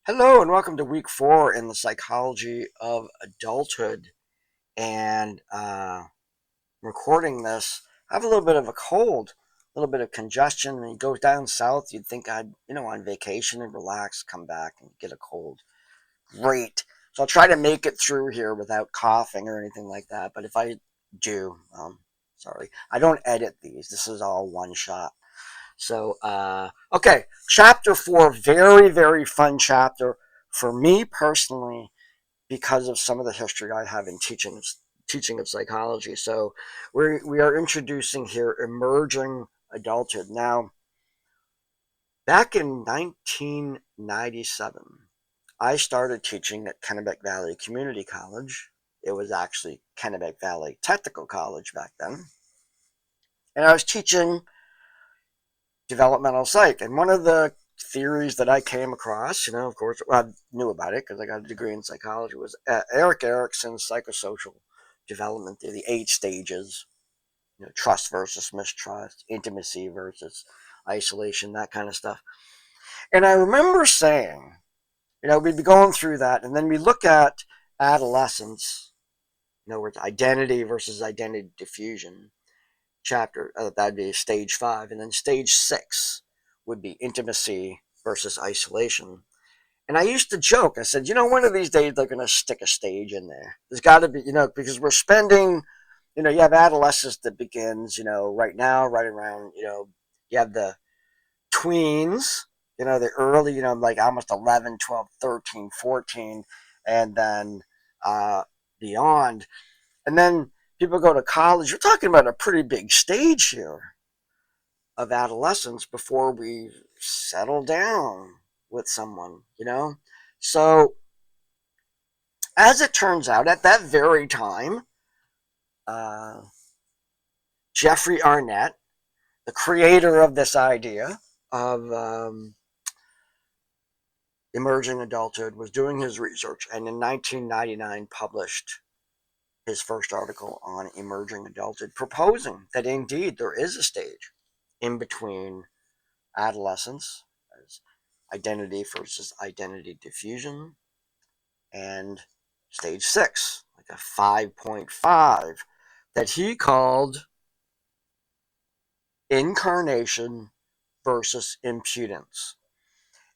Hello and welcome to week 4 in the psychology of adulthood. And recording this, I have a little bit of a cold, a little bit of congestion. When you go down south, you'd think I'd, on vacation and relax, come back and get a cold. Great. So I'll try to make it through here without coughing or anything like that. But if I do, sorry, I don't edit these. This is all one shot. So, okay, chapter 4, very, very fun chapter for me personally because of some of the history I have in teaching of psychology. So, we are introducing here emerging adulthood. Now, back in 1997, I started teaching at Kennebec Valley Community College. It was actually Kennebec Valley Technical College back then. And I was teaching developmental psych. And one of the theories that I came across, of course, well, I knew about it because I got a degree in psychology, was Erik Erikson's psychosocial development theory, the 8 stages, trust versus mistrust, intimacy versus isolation, that kind of stuff. And I remember saying, we'd be going through that, and then we look at adolescence, where it's identity versus identity diffusion chapter, that'd be stage 5, and then stage 6 would be intimacy versus isolation. And I used to joke, I said, one of these days they're going to stick a stage in there. There's got to be, because we're spending, you have adolescence that begins, right now, right around, you have the tweens, the early, like almost 11, 12, 13, 14, and then beyond. And then people go to college. You're talking about a pretty big stage here of adolescence before we settle down with someone. So, as it turns out, at that very time, uh, Jeffrey Arnett, the creator of this idea of emerging adulthood, was doing his research and in 1999 published his first article on emerging adulthood, proposing that indeed there is a stage in between adolescence as identity versus identity diffusion and stage 6, like a 5.5, that he called incarnation versus impudence.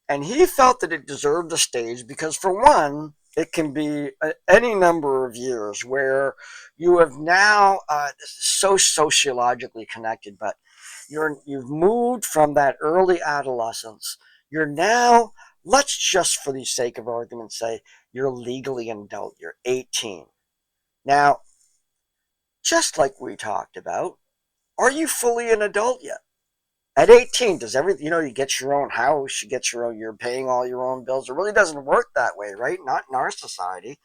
And he felt that it deserved a stage because, for one, it can be any number of years where you have now, this is so sociologically connected, but you've moved from that early adolescence. You're now, let's just for the sake of argument say, you're legally an adult. You're 18. Now, just like we talked about, are you fully an adult yet? At 18, does everything, you get your own house, you get your own, you're paying all your own bills. It really doesn't work that way, right? Not in our society.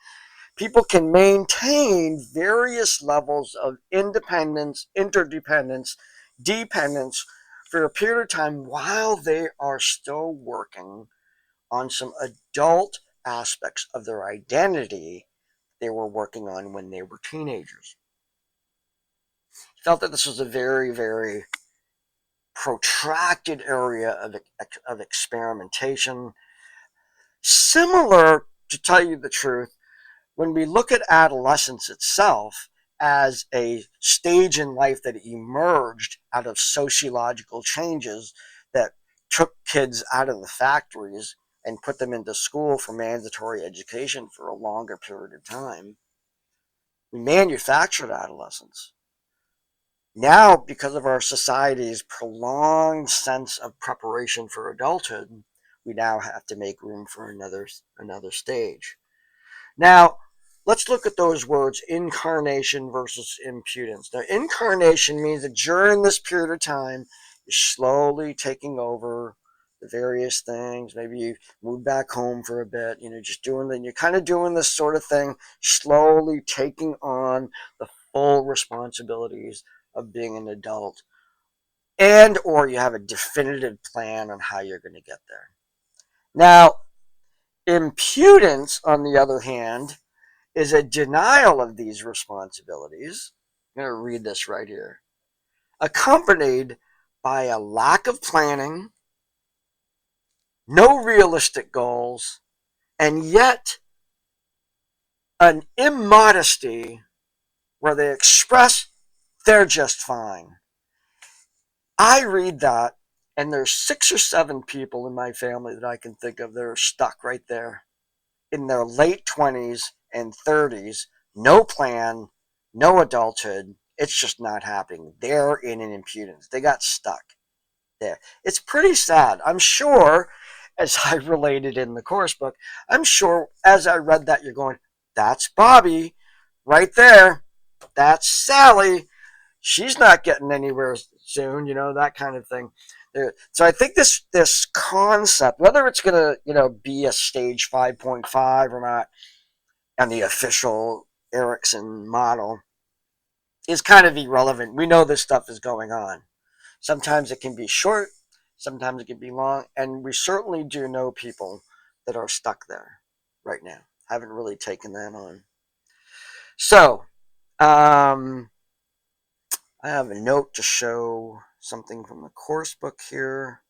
People can maintain various levels of independence, interdependence, dependence for a period of time while they are still working on some adult aspects of their identity they were working on when they were teenagers. Felt that this was a very, very protracted area of experimentation. Similar, to tell you the truth, when we look at adolescence itself as a stage in life that emerged out of sociological changes that took kids out of the factories and put them into school for mandatory education for a longer period of time, we manufactured adolescence. Now, because of our society's prolonged sense of preparation for adulthood, we now have to make room for another stage. Now, let's look at those words, incarnation versus impudence. Now, incarnation means that during this period of time, you're slowly taking over the various things. Maybe you move back home for a bit, you're kind of doing this sort of thing, slowly taking on the full responsibilities of being an adult, and or you have a definitive plan on how you're going to get there. Now, impudence, on the other hand, is a denial of these responsibilities. I'm going to read this right here. Accompanied by a lack of planning, no realistic goals, and yet an immodesty where they express they're just fine. I read that, and there's 6 or 7 people in my family that I can think of that are stuck right there in their late 20s and 30s, no plan, no adulthood. It's just not happening. They're in an impudence. They got stuck there. It's pretty sad. I'm sure, as I related in the course book, I'm sure as I read that, you're going, that's Bobby right there. That's Sally. She's not getting anywhere soon, that kind of thing. So I think this concept, whether it's going to be a stage 5.5 or not, on the official Erickson model, is kind of irrelevant. We know this stuff is going on. Sometimes it can be short, sometimes it can be long, and we certainly do know people that are stuck there right now. Haven't really taken that on. So, I have a note to show something from the course book here.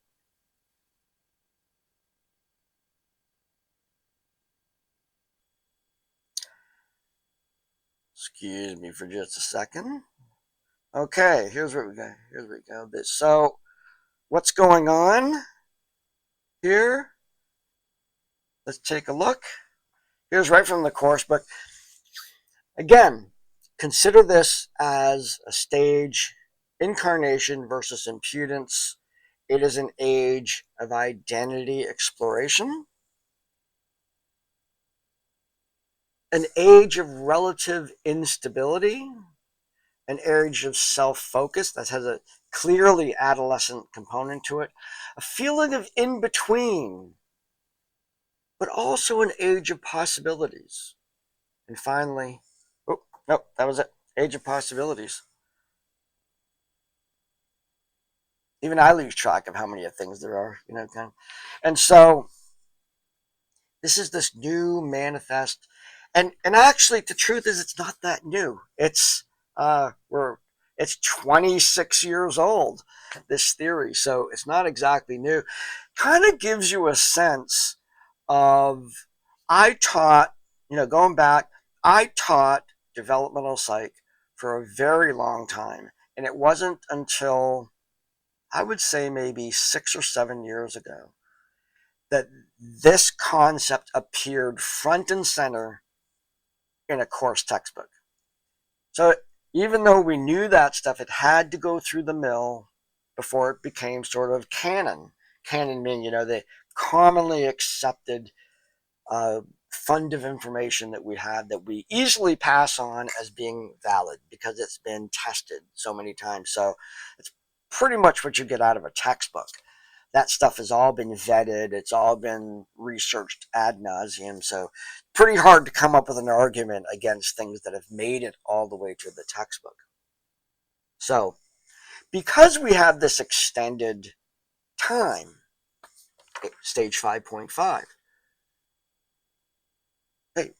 Excuse me for just a second. Okay, here's what we got. So, what's going on here? Let's take a look. Here's right from the course book. Again, consider this as a stage incarnation versus impudence. It is an age of identity exploration, an age of relative instability, an age of self-focus that has a clearly adolescent component to it, a feeling of in-between, but also an age of possibilities. And finally, oh, nope, that was it, age of possibilities. Even I lose track of how many things there are, kind of. And so this is this new manifest, and actually the truth is it's not that new. It's 26 years old, this theory, so it's not exactly new. Kind of gives you a sense of, I taught, going back, I taught developmental psych for a very long time, and it wasn't until I would say maybe 6 or 7 years ago that this concept appeared front and center in a course textbook. So even though we knew that stuff, it had to go through the mill before it became sort of canon. Canon meaning, the commonly accepted fund of information that we have that we easily pass on as being valid because it's been tested so many times. So it's pretty much what you get out of a textbook. That stuff has all been vetted. It's all been researched ad nauseum. So pretty hard to come up with an argument against things that have made it all the way to the textbook. So because we have this extended time, stage 5.5, hey,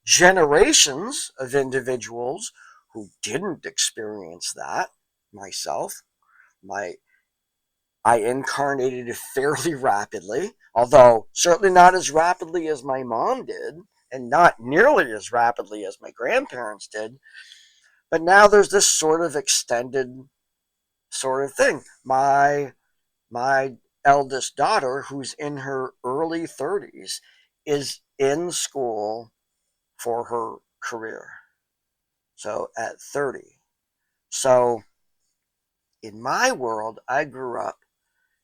generations of individuals who didn't experience that, myself, I incarnated fairly rapidly, although certainly not as rapidly as my mom did, and not nearly as rapidly as my grandparents did. But now there's this sort of extended sort of thing. My eldest daughter, who's in her early 30s, is in school for her career. So at 30. So in my world, I grew up,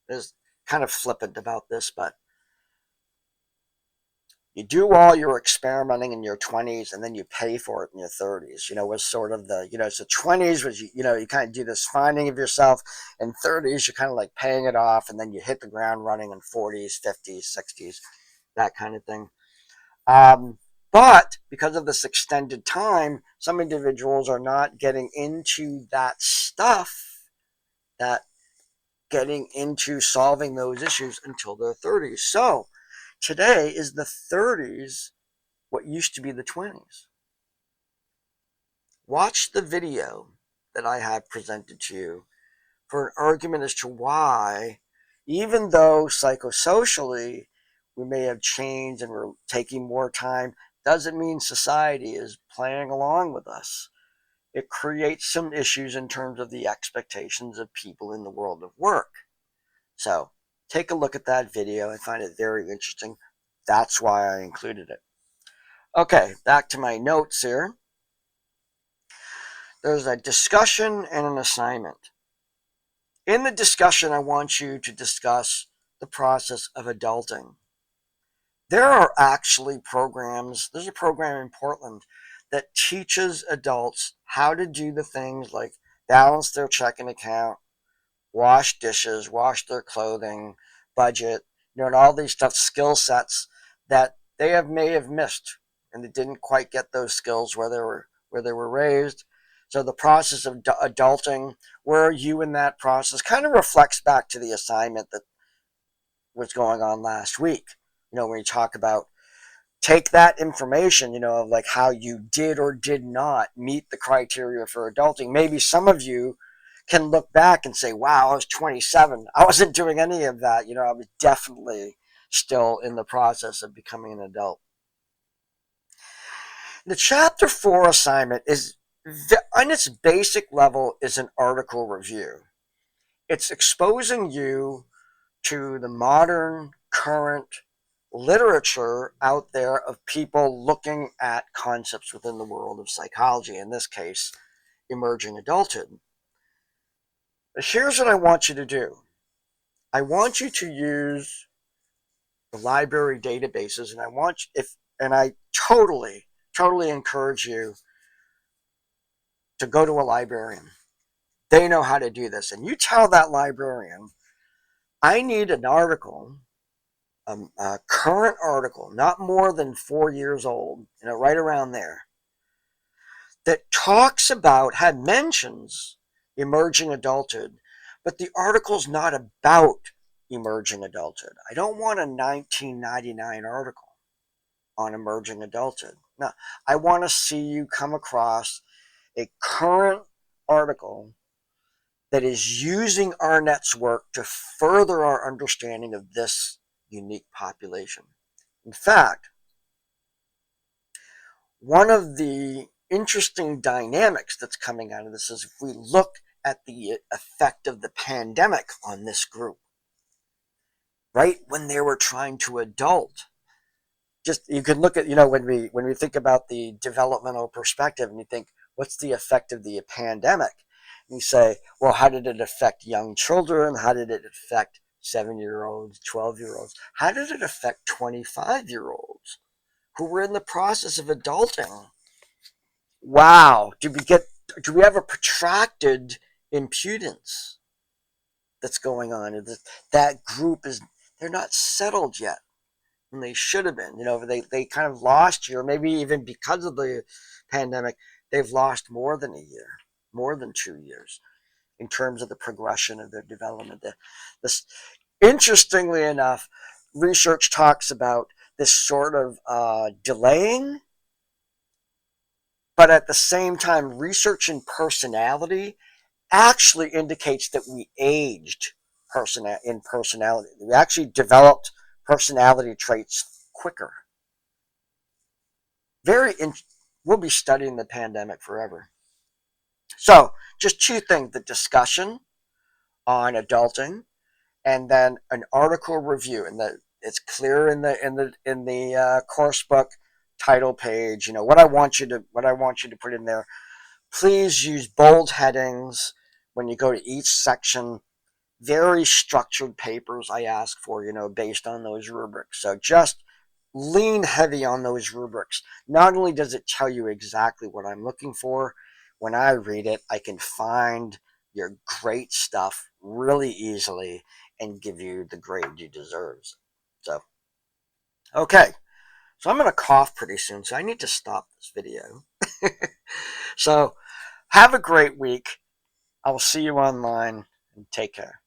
is kind of flippant about this, but you do all your experimenting in your 20s and then you pay for it in your 30s, was sort of the, so 20s was, you kind of do this finding of yourself, and 30s, you're kind of like paying it off, and then you hit the ground running in 40s, 50s, 60s, that kind of thing. But because of this extended time, some individuals are not getting into that stuff, that getting into solving those issues until their 30s. So today is the 30s, what used to be the 20s. Watch the video that I have presented to you for an argument as to why, even though psychosocially we may have changed and we're taking more time, doesn't mean society is playing along with us. It creates some issues in terms of the expectations of people in the world of work. So take a look at that video. I find it very interesting. That's why I included it. Okay, back to my notes here. There's a discussion and an assignment. In the discussion, I want you to discuss the process of adulting. There are actually programs, there's a program in Portland that teaches adults how to do the things like balance their checking account, wash dishes, wash their clothing, budget, and all these stuff, skill sets that may have missed, and they didn't quite get those skills where they were raised. So the process of adulting, where are you in that process, kind of reflects back to the assignment that was going on last week. When you talk about take that information, of like how you did or did not meet the criteria for adulting. Maybe some of you can look back and say, wow, I was 27. I wasn't doing any of that. I was definitely still in the process of becoming an adult. The chapter 4 assignment is, on its basic level, is an article review. It's exposing you to the modern, current literature out there of people looking at concepts within the world of psychology, in this case, emerging adulthood. But here's what I want you to do. I want you to use the library databases, and I totally encourage you to go to a librarian. They know how to do this. And you tell that librarian, I need an article, a current article, not more than 4 years old, right around there, that talks about, mentions emerging adulthood, but the article's not about emerging adulthood. I don't want a 1999 article on emerging adulthood. No, I want to see you come across a current article that is using Arnett's work to further our understanding of this unique population. In fact, one of the interesting dynamics that's coming out of this is if we look at the effect of the pandemic on this group, right when they were trying to adult. Just you can look at, when we think about the developmental perspective and you think, what's the effect of the pandemic? And you say, well, how did it affect young children? How did it affect 7-year-olds, 12-year-olds? How did it affect 25-year-olds who were in the process of adulting? Wow, do we have a protracted impudence that's going on? That group they're not settled yet. And they should have been. They kind of lost here, maybe even because of the pandemic, they've lost more than a year, more than 2 years in terms of the progression of their development. Interestingly enough, research talks about this sort of delaying, but at the same time, research in personality actually indicates that we aged in personality. We actually developed personality traits quicker. We'll be studying the pandemic forever. So, just 2 things: the discussion on adulting, and then an article review. And it's clear in the course book title page. What I want you to put in there. Please use bold headings when you go to each section. Very structured papers I ask for, based on those rubrics. So just lean heavy on those rubrics. Not only does it tell you exactly what I'm looking for, when I read it, I can find your great stuff really easily and give you the grade you deserve. So, okay. So I'm going to cough pretty soon, so I need to stop this video. So, have a great week. I will see you online, and take care.